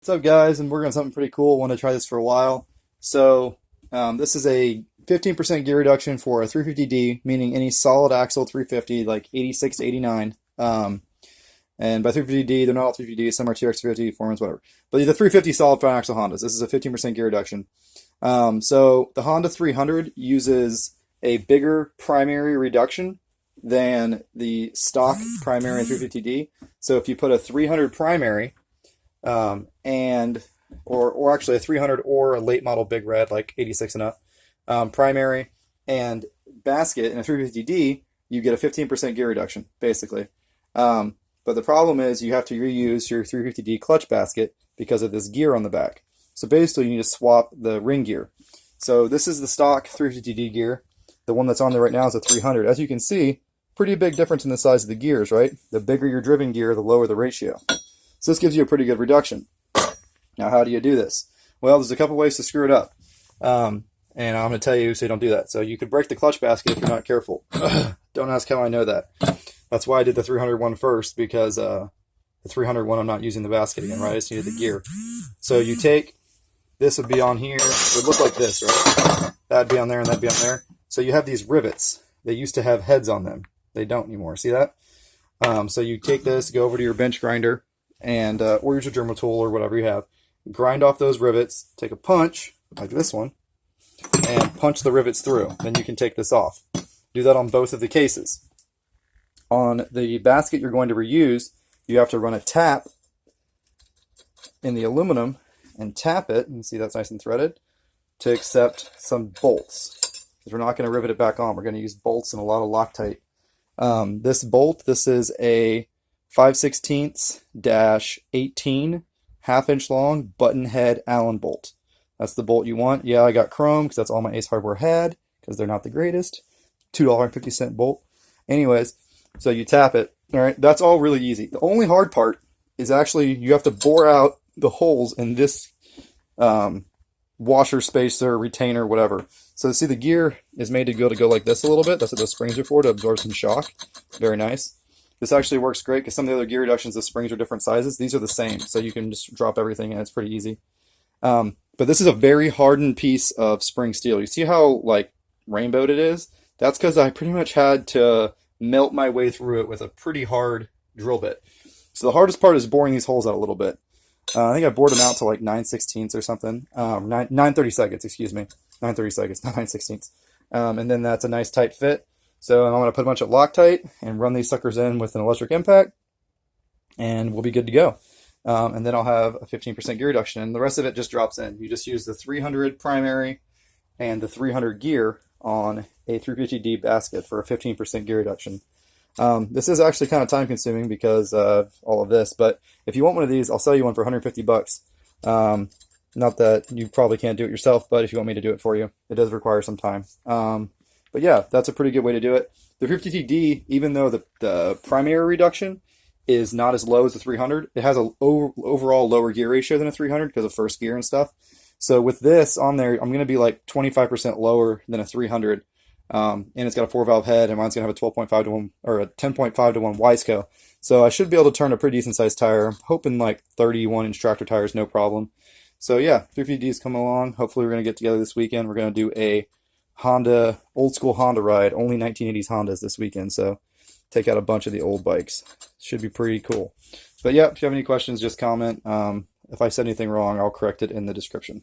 What's up, guys? And we're on something pretty cool. Want to try this for a while. This is a 15% gear reduction for a 350D, meaning any solid axle 350, like 86 to 89. And by 350D, they're not all 350D. Some are trx350, Foreman's, whatever. But the 350 solid front axle Hondas. This is a 15% gear reduction. So the Honda 300 uses a bigger primary reduction than the stock primary 350D. So if you put a 300 primary, or actually a 300 or a late model big red like 86 and up, primary and basket in a 350D, you get a 15% gear reduction basically. But the problem is you have to reuse your 350D clutch basket because of this gear on the back. So basically you need to swap the ring gear. So this is the stock 350D gear. The one that's on there right now is a 300. As you can see, pretty big difference in the size of the gears, right? The bigger your driven gear, the lower the ratio. So this gives you a pretty good reduction. Now, how do you do this? Well, there's a couple ways to screw it up. And I'm going to tell you so you don't do that. So you could break the clutch basket if you're not careful. Don't ask how I know that. That's why I did the 300 one first, because the 300 one I'm not using the basket again, right? I just needed the gear. So you take, this would be on here. It would look like this, right? That'd be on there and that'd be on there. So you have these rivets. They used to have heads on them. They don't anymore. See that? So you take this, go over to your bench grinder, and or use your German tool or whatever you have. Grind off those rivets, take a punch, like this one, and punch the rivets through. Then you can take this off. Do that on both of the cases. On the basket you're going to reuse, you have to run a tap in the aluminum and tap it, and see that's nice and threaded, to accept some bolts. Because we're not going to rivet it back on. We're going to use bolts and a lot of Loctite. This bolt, this is a 5/16-18 half-inch long button head Allen bolt. That's the bolt you want. Yeah, I got chrome because that's all my Ace Hardware had, because they're not the greatest. $2.50 bolt. Anyways, so you tap it. All right, that's all really easy. The only hard part is actually you have to bore out the holes in this washer, spacer, retainer, whatever. So see, the gear is made to go like this a little bit. That's what those springs are for, to absorb some shock. Very nice. This actually works great because some of the other gear reductions, the springs are different sizes. These are the same, so you can just drop everything and it's pretty easy. But this is a very hardened piece of spring steel. You see how like rainbowed it is? That's because I pretty much had to melt my way through it with a pretty hard drill bit. So the hardest part is boring these holes out a little bit. I think I bored them out to like 9/16 or something. 9/32, excuse me. 9/32, not 9/16. And then that's a nice tight fit. So I'm going to put a bunch of Loctite and run these suckers in with an electric impact, and we'll be good to go. And then I'll have a 15% gear reduction, and the rest of it just drops in. You just use the 300 primary and the 300 gear on a 350D basket for a 15% gear reduction. This is actually kind of time consuming because of all of this, but if you want one of these, I'll sell you one for 150 bucks. Not that you probably can't do it yourself, but if you want me to do it for you, it does require some time. But yeah, that's a pretty good way to do it. The 350D, even though the primary reduction is not as low as the 300, it has an overall lower gear ratio than a 300 because of first gear and stuff. So with this on there, I'm going to be like 25% lower than a 300. And it's got a 4-valve head, and mine's going to have a 12.5 to 1 or a 10.5 to 1 Wiseco. So I should be able to turn a pretty decent sized tire. I'm hoping like 31-inch tractor tires, no problem. So yeah, 350D is coming along. Hopefully we're going to get together this weekend. We're going to do a old school Honda ride, only 1980s Hondas this weekend. So take out a bunch of the old bikes. Should be pretty cool. But yeah, if you have any questions, just comment. If I said anything wrong, I'll correct it in the description.